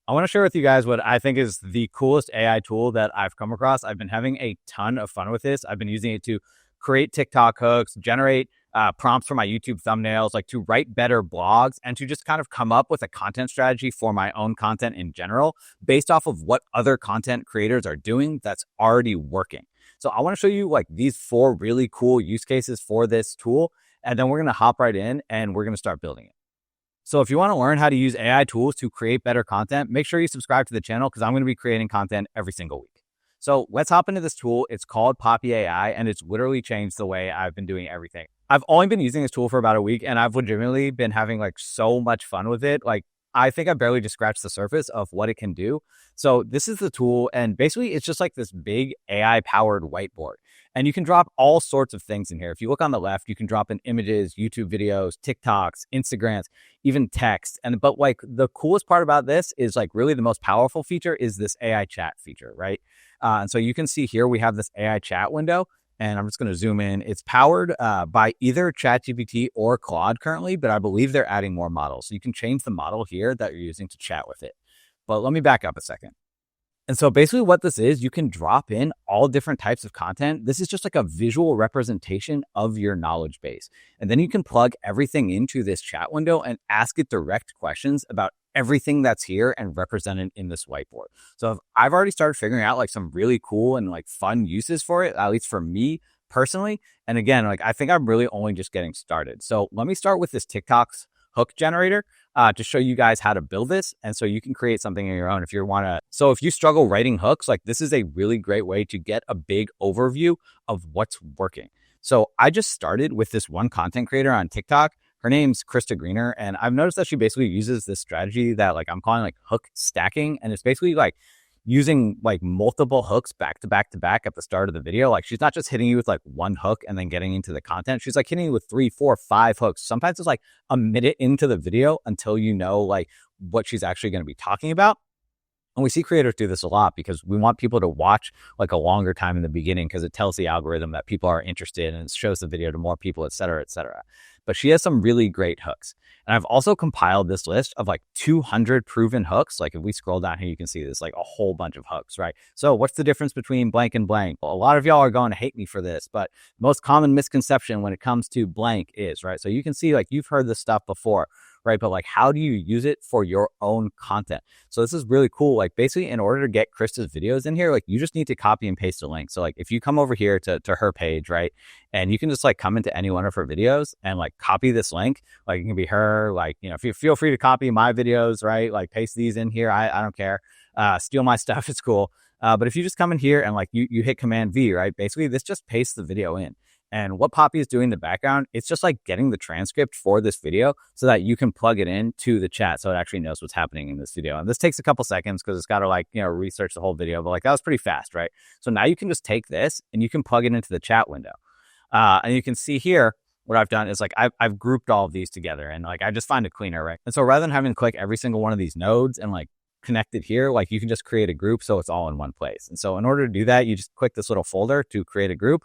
I want to share with you guys what I think is the coolest AI tool that I've come across. I've been having a ton of fun with this. I've been using it to create TikTok hooks, generate prompts for my YouTube thumbnails, like to write better blogs, and to just kind of come up with a content strategy for my own content in general, based off of what other content creators are doing that's already working. So I want to show you like these 4 really cool use cases for this tool, and then we're going to hop right in and we're going to start building it. So if you want to learn how to use AI tools to create better content, make sure you subscribe to the channel because I'm going to be creating content every single week. So let's hop into this tool. It's called Poppy AI, and it's literally changed the way I've been doing everything. I've only been using this tool for about a week, and I've legitimately been having like so much fun with it. Like, I think I barely just scratched the surface of what it can do. So this is the tool, and basically it's just like this big AI powered whiteboard. And you can drop all sorts of things in here. If you look on the left, you can drop in images, YouTube videos, TikToks, Instagrams, even text. But like the coolest part about this is like really the most powerful feature is this AI chat feature, right? And so you can see here we have this AI chat window, and I'm just going to zoom in. It's powered by either ChatGPT or Claude currently, but I believe they're adding more models. So you can change the model here that you're using to chat with it. But let me back up a second. And so basically what this is, you can drop in all different types of content. This is just like a visual representation of your knowledge base. And then you can plug everything into this chat window and ask it direct questions about everything that's here and represented in this whiteboard. So I've already started figuring out like some really cool and like fun uses for it, at least for me personally. And again, like I think I'm really only just getting started. So let me start with this TikTok's hook generator to show you guys how to build this. And so you can create something on your own if you want to. So if you struggle writing hooks, like this is a really great way to get a big overview of what's working. So I just started with this one content creator on TikTok. Her name's Krista Greener. And I've noticed that she basically uses this strategy that like I'm calling like hook stacking. And it's basically like using like multiple hooks back to back to back at the start of the video. Like she's not just hitting you with like one hook and then getting into the content. She's like hitting you with 3, 4, 5 hooks. Sometimes it's like a minute into the video until you know like what she's actually going to be talking about. And we see creators do this a lot because we want people to watch like a longer time in the beginning because it tells the algorithm that people are interested and it shows the video to more people, et cetera, et cetera. But she has some really great hooks. And I've also compiled this list of like 200 proven hooks. Like if we scroll down here, you can see there's like a whole bunch of hooks, right? So what's the difference between blank and blank? Well, a lot of y'all are going to hate me for this, but most common misconception when it comes to blank is, right? So you can see like you've heard this stuff before, right? But like, how do you use it for your own content? So this is really cool. Like basically in order to get Krista's videos in here, like you just need to copy and paste a link. So like if you come over here to her page, right? And you can just like come into any one of her videos and like copy this link. Like it can be her, like, you know, if you feel free to copy my videos, right? Like paste these in here. I don't care. Steal my stuff. It's cool. But if you just come in here and like you hit Command V, right? Basically this just pastes the video in. And what Poppy is doing in the background, it's just like getting the transcript for this video so that you can plug it in to the chat so it actually knows what's happening in this video. And this takes a couple seconds because it's got to like, you know, research the whole video, but like that was pretty fast, right? So now you can just take this and you can plug it into the chat window. And you can see here, what I've done is like, I've grouped all of these together and like, I just find it cleaner, right? And so rather than having to click every single one of these nodes and like connect it here, like you can just create a group so it's all in one place. And so in order to do that, you just click this little folder to create a group.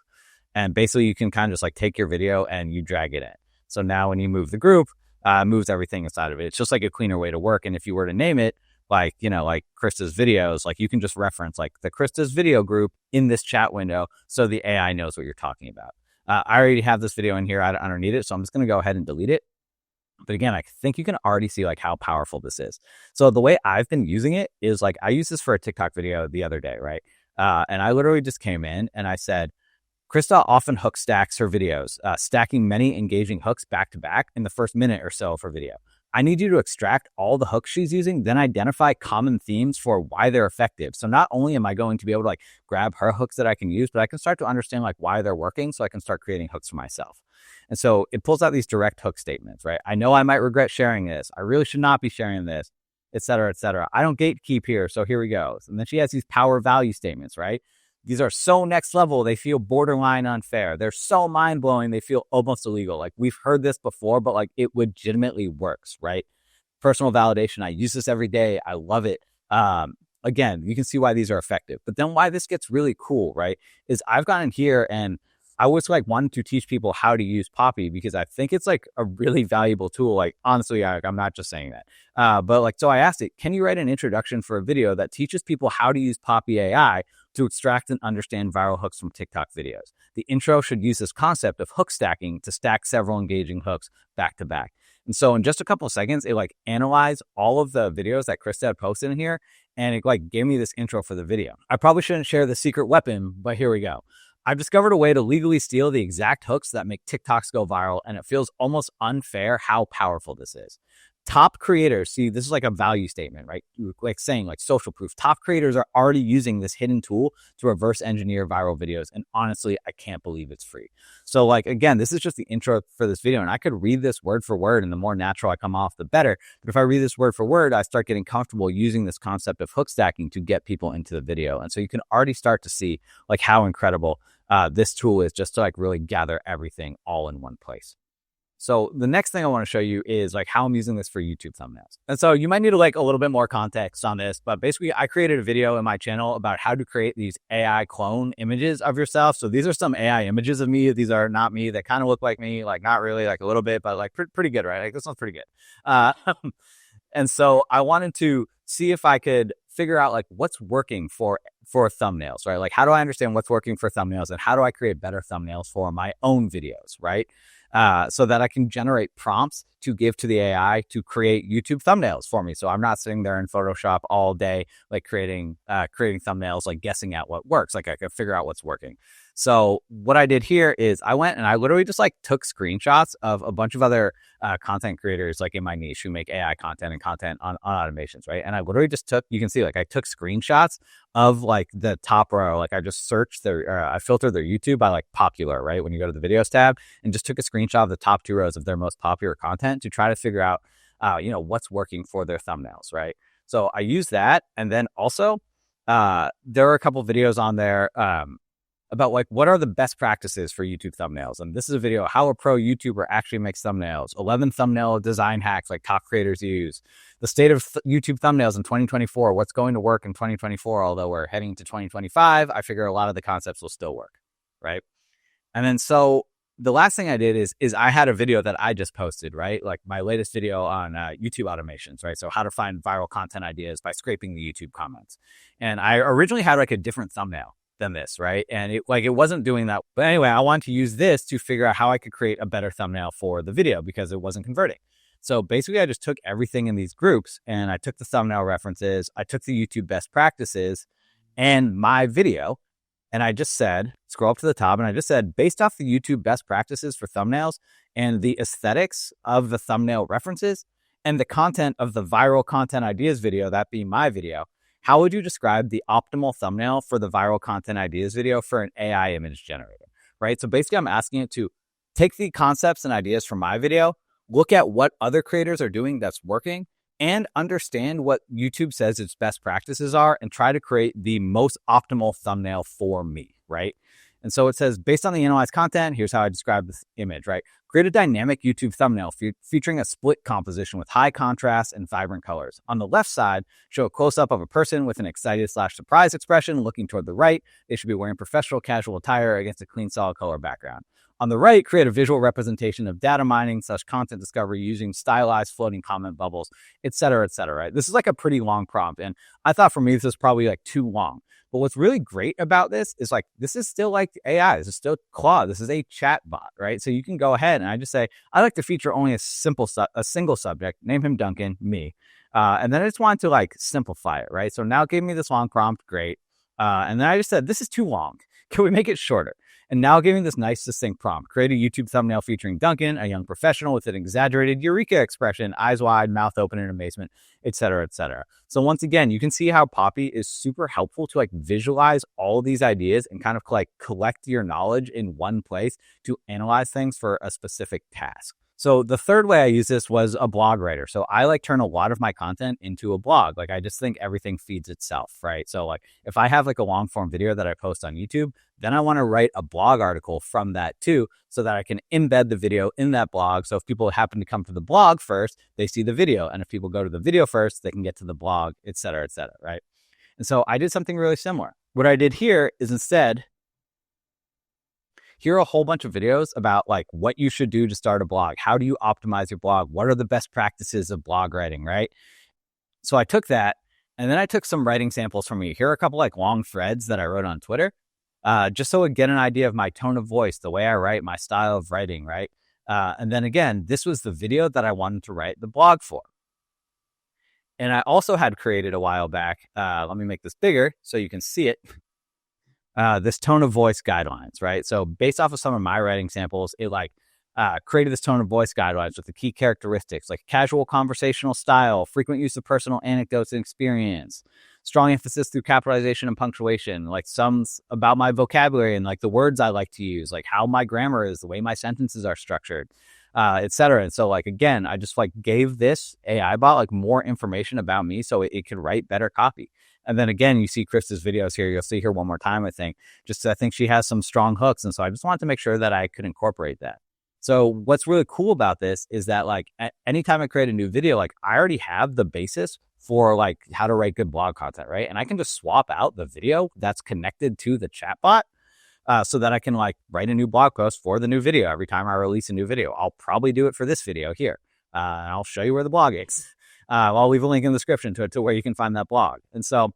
And basically you can kind of just like take your video and you drag it in. So now when you move the group, it moves everything inside of it. It's just like a cleaner way to work. And if you were to name it, like, you know, like Krista's videos, like you can just reference like the Krista's video group in this chat window. So the AI knows what you're talking about. I already have this video in here. I don't need it. So I'm just going to go ahead and delete it. But again, I think you can already see like how powerful this is. So the way I've been using it is like, I used this for a TikTok video the other day, right? And I literally just came in and I said, Krista often hook stacks her videos, stacking many engaging hooks back to back in the first minute or so of her video. I need you to extract all the hooks she's using, then identify common themes for why they're effective. So not only am I going to be able to like grab her hooks that I can use, but I can start to understand like why they're working so I can start creating hooks for myself. And so it pulls out these direct hook statements, right? I know I might regret sharing this. I really should not be sharing this, et cetera, et cetera. I don't gatekeep here, so here we go. And then she has these power value statements, right? These are so next level, they feel borderline unfair. They're so mind-blowing, they feel almost illegal. Like we've heard this before, but like it legitimately works, right? Personal validation, I use this every day. I love it. Again, you can see why these are effective. But then why this gets really cool, right? Is I've gone in here and I was like wanting to teach people how to use Poppy because I think it's like a really valuable tool. Like honestly, I'm not just saying that. But like, so I asked it, can you write an introduction for a video that teaches people how to use Poppy AI to extract and understand viral hooks from TikTok videos? The intro should use this concept of hook stacking to stack several engaging hooks back to back. And so in just a couple of seconds, it like analyzed all of the videos that Krista had posted in here, and it like gave me this intro for the video. I probably shouldn't share the secret weapon, but here we go. I've discovered a way to legally steal the exact hooks that make TikToks go viral, and it feels almost unfair how powerful this is. Top creators, see, this is like a value statement, right? Like saying like social proof. Top creators are already using this hidden tool to reverse engineer viral videos. And honestly, I can't believe it's free. So like, again, this is just the intro for this video, and I could read this word for word, and the more natural I come off, the better. But if I read this word for word, I start getting comfortable using this concept of hook stacking to get people into the video. And so you can already start to see like how incredible this tool is just to like really gather everything all in one place. So the next thing I want to show you is like how I'm using this for YouTube thumbnails. And so you might need like a little bit more context on this, but basically I created a video in my channel about how to create these AI clone images of yourself. So these are some AI images of me. These are not me. They kind of look like me, like not really, like a little bit, but like pretty good, right? Like this one's pretty good. And so I wanted to see if I could figure out like what's working for thumbnails, right? Like how do I understand what's working for thumbnails, and how do I create better thumbnails for my own videos, right? So that I can generate prompts to give to the AI to create YouTube thumbnails for me. So I'm not sitting there in Photoshop all day, like creating thumbnails, like guessing at what works. Like I can figure out what's working. So what I did here is I went and I literally just like took screenshots of a bunch of other content creators like in my niche who make AI content and content on automations, right? And I literally just took, you can see like I took screenshots of like the top row. Like I just searched I filtered their YouTube by like popular, right? When you go to the videos tab, and just took a screenshot of the top 2 rows of their most popular content to try to figure out, what's working for their thumbnails, right? So I use that. And then also there are a couple videos on there about like what are the best practices for YouTube thumbnails. And this is a video how a pro YouTuber actually makes thumbnails, 11 thumbnail design hacks like top creators use, the state of YouTube thumbnails in 2024, what's going to work in 2024, although we're heading to 2025, I figure a lot of the concepts will still work, right? And then so the last thing I did is I had a video that I just posted, right? Like my latest video on YouTube automations, right? So how to find viral content ideas by scraping the YouTube comments. And I originally had like a different thumbnail than this, right? And it wasn't doing that. But anyway, I wanted to use this to figure out how I could create a better thumbnail for the video because it wasn't converting. So basically I just took everything in these groups and I took the thumbnail references, I took the YouTube best practices and my video, and I just said, scroll up to the top, and I just said, based off the YouTube best practices for thumbnails and the aesthetics of the thumbnail references and the content of the viral content ideas video, that being my video, how would you describe the optimal thumbnail for the viral content ideas video for an AI image generator, right? So basically I'm asking it to take the concepts and ideas from my video, look at what other creators are doing that's working, and understand what YouTube says its best practices are and try to create the most optimal thumbnail for me, right? And so it says, based on the analyzed content, here's how I describe this image, right? Create a dynamic YouTube thumbnail featuring a split composition with high contrast and vibrant colors. On the left side, show a close-up of a person with an excited/surprised expression looking toward the right. They should be wearing professional casual attire against a clean, solid color background. On the right, create a visual representation of data mining/content discovery using stylized floating comment bubbles, et cetera, right? This is like a pretty long prompt. And I thought for me, this is probably like too long. But what's really great about this is like, this is still like AI. This is still Claude. This is a chat bot, right? So you can go ahead and I just say, I like to feature only a single subject, name him Duncan, me. And then I just wanted to like simplify it, right? So now it gave me this long prompt, great. And then I just said, this is too long. Can we make it shorter? And now giving this nice succinct prompt, create a YouTube thumbnail featuring Duncan, a young professional with an exaggerated eureka expression, eyes wide, mouth open in amazement, et cetera, et cetera. So once again, you can see how Poppy is super helpful to like visualize all of these ideas and kind of like collect your knowledge in one place to analyze things for a specific task. So the third way I use this was a blog writer. So I like turn a lot of my content into a blog. Like I just think everything feeds itself, right? So like if I have like a long form video that I post on YouTube, then I want to write a blog article from that too, so that I can embed the video in that blog. So if people happen to come to the blog first, they see the video. And if people go to the video first, they can get to the blog, et cetera, right? And so I did something really similar. What I did here is instead, here are a whole bunch of videos about like what you should do to start a blog. How do you optimize your blog? What are the best practices of blog writing, right? So I took that, and then I took some writing samples from me. Here are a couple like long threads that I wrote on Twitter, just so I get an idea of my tone of voice, the way I write, my style of writing, right? And then again, this was the video that I wanted to write the blog for. And I also had created a while back, let me make this bigger so you can see it, this tone of voice guidelines, right? So based off of some of my writing samples, it like created this tone of voice guidelines with the key characteristics like casual conversational style, frequent use of personal anecdotes and experience, strong emphasis through capitalization and punctuation, like some about my vocabulary and like the words I like to use, like how my grammar is, the way my sentences are structured, etc. And so like, again, I just like gave this AI bot like more information about me so it could write better copy. And then again, you see Krista's videos here. You'll see her one more time, I think. I think she has some strong hooks. And so I just wanted to make sure that I could incorporate that. So what's really cool about this is that like anytime I create a new video, like I already have the basis for like how to write good blog content, right? And I can just swap out the video that's connected to the chatbot so that I can like write a new blog post for the new video every time I release a new video. I'll probably do it for this video here. And I'll show you where the blog is. I'll leave a link in the description to where you can find that blog. And so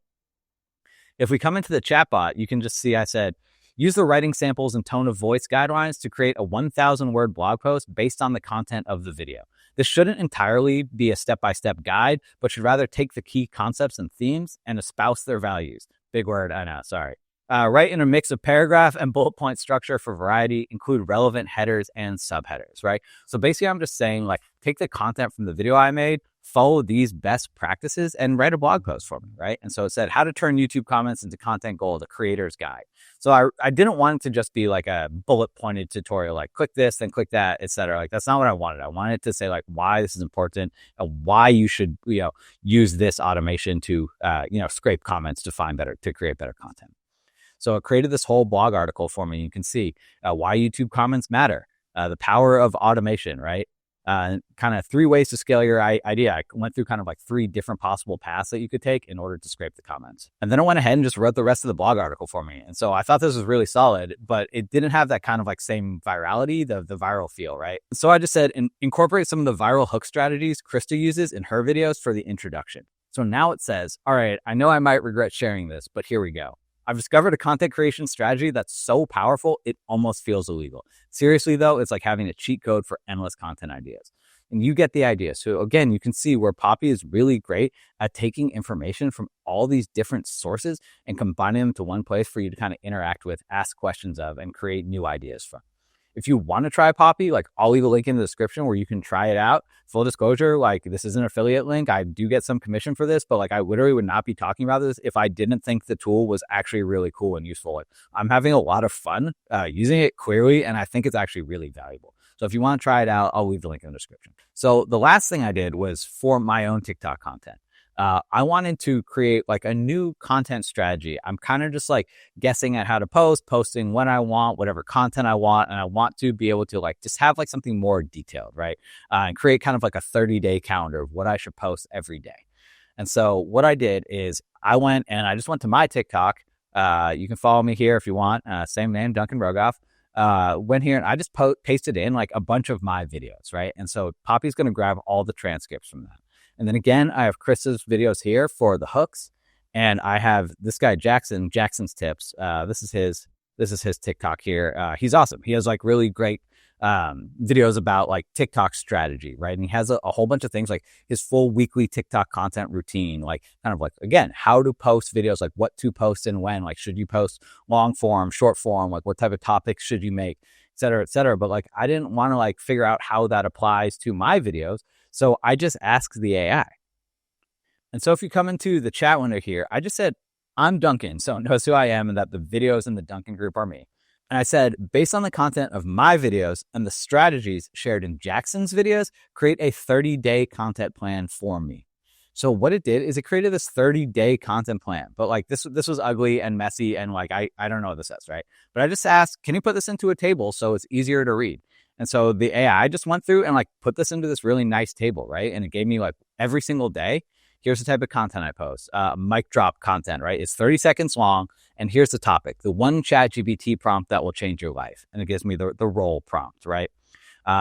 if we come into the chatbot, you can just see I said, use the writing samples and tone of voice guidelines to create a 1,000 word blog post based on the content of the video. This shouldn't entirely be a step-by-step guide, but should rather take the key concepts and themes and espouse their values. Big word, I know, sorry. Write in a mix of paragraph and bullet point structure for variety, include relevant headers and subheaders, right? So basically I'm just saying like, take the content from the video I made, follow these best practices and write a blog post for me, right? And so it said how to turn YouTube comments into content gold, a creator's guide. So I didn't want it to just be like a bullet pointed tutorial, like click this, then click that, etc. Like that's not what I wanted. I wanted to say like why this is important and why you should, use this automation to, scrape comments to create better content. So it created this whole blog article for me. You can see why YouTube comments matter, the power of automation, right? Kind of 3 ways to scale your idea. I went through kind of like 3 different possible paths that you could take in order to scrape the comments. And then I went ahead and just wrote the rest of the blog article for me. And so I thought this was really solid, but it didn't have that kind of like same virality, the viral feel, right? So I just said, incorporate some of the viral hook strategies Krista uses in her videos for the introduction. So now it says, all right, I know I might regret sharing this, but here we go. I've discovered a content creation strategy that's so powerful, it almost feels illegal. Seriously, though, it's like having a cheat code for endless content ideas. And you get the idea. So again, you can see where Poppy is really great at taking information from all these different sources and combining them to one place for you to kind of interact with, ask questions of, and create new ideas from. If you want to try Poppy, like I'll leave a link in the description where you can try it out. Full disclosure, like this is an affiliate link. I do get some commission for this, but like I literally would not be talking about this if I didn't think the tool was actually really cool and useful. Like, I'm having a lot of fun using it clearly, and I think it's actually really valuable. So if you want to try it out, I'll leave the link in the description. So the last thing I did was for my own TikTok content. I wanted to create like a new content strategy. I'm kind of just like guessing at how to posting when I want, whatever content I want. And I want to be able to like just have like something more detailed, right? And create kind of like a 30-day calendar of what I should post every day. And so what I did is I went to my TikTok. You can follow me here if you want. Same name, Duncan Rogoff. Went here and I just pasted in like a bunch of my videos, right? And so Poppy's going to grab all the transcripts from that. And then again, I have Chris's videos here for the hooks. And I have this guy, Jackson's tips. This is his TikTok here. He's awesome. He has like really great videos about like TikTok strategy, right? And he has a whole bunch of things like his full weekly TikTok content routine, like kind of like, again, how to post videos, like what to post and when, like, should you post long form, short form, like what type of topics should you make, et cetera, et cetera. But like, I didn't want to like figure out how that applies to my videos. So I just asked the AI. And so if you come into the chat window here, I just said, I'm Duncan. So it knows who I am and that the videos in the Duncan group are me. And I said, based on the content of my videos and the strategies shared in Jackson's videos, create a 30-day content plan for me. So what it did is it created this 30-day content plan. But like this was ugly and messy and like, I don't know what this says, right? But I just asked, can you put this into a table so it's easier to read? And so the AI just went through and like put this into this really nice table, right? And it gave me like every single day, here's the type of content I post. Mic drop content, right? It's 30 seconds long. And here's the topic, the one ChatGPT prompt that will change your life. And it gives me the role prompt, right?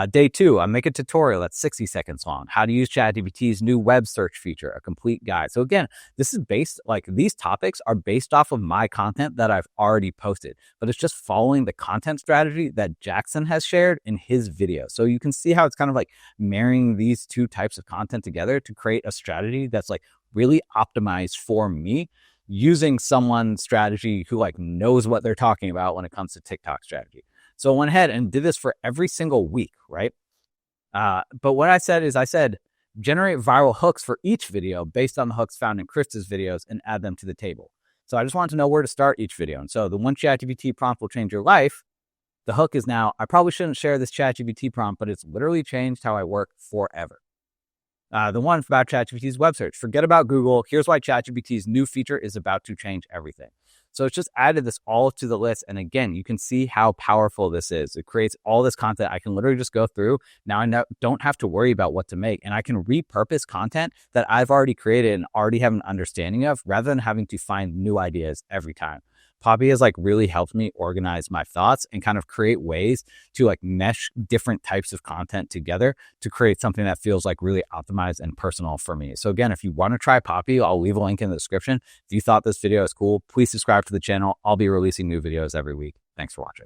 Day 2, I make a tutorial that's 60 seconds long. How to use ChatGPT's new web search feature, a complete guide. So again, this is based, like these topics are based off of my content that I've already posted, but it's just following the content strategy that Jackson has shared in his video. So you can see how it's kind of like marrying these two types of content together to create a strategy that's like really optimized for me, using someone's strategy who like knows what they're talking about when it comes to TikTok strategy. So I went ahead and did this for every single week, right? But what I said, generate viral hooks for each video based on the hooks found in Krista's videos and add them to the table. So I just wanted to know where to start each video. And so the one ChatGPT prompt will change your life. The hook is now, I probably shouldn't share this ChatGPT prompt, but it's literally changed how I work forever. The one about ChatGPT's web search. Forget about Google. Here's why ChatGPT's new feature is about to change everything. So it's just added this all to the list. And again, you can see how powerful this is. It creates all this content. I can literally just go through. Now I don't have to worry about what to make. And I can repurpose content that I've already created and already have an understanding of, rather than having to find new ideas every time. Poppy has like really helped me organize my thoughts and kind of create ways to like mesh different types of content together to create something that feels like really optimized and personal for me. So again, if you want to try Poppy, I'll leave a link in the description. If you thought this video is cool, please subscribe to the channel. I'll be releasing new videos every week. Thanks for watching.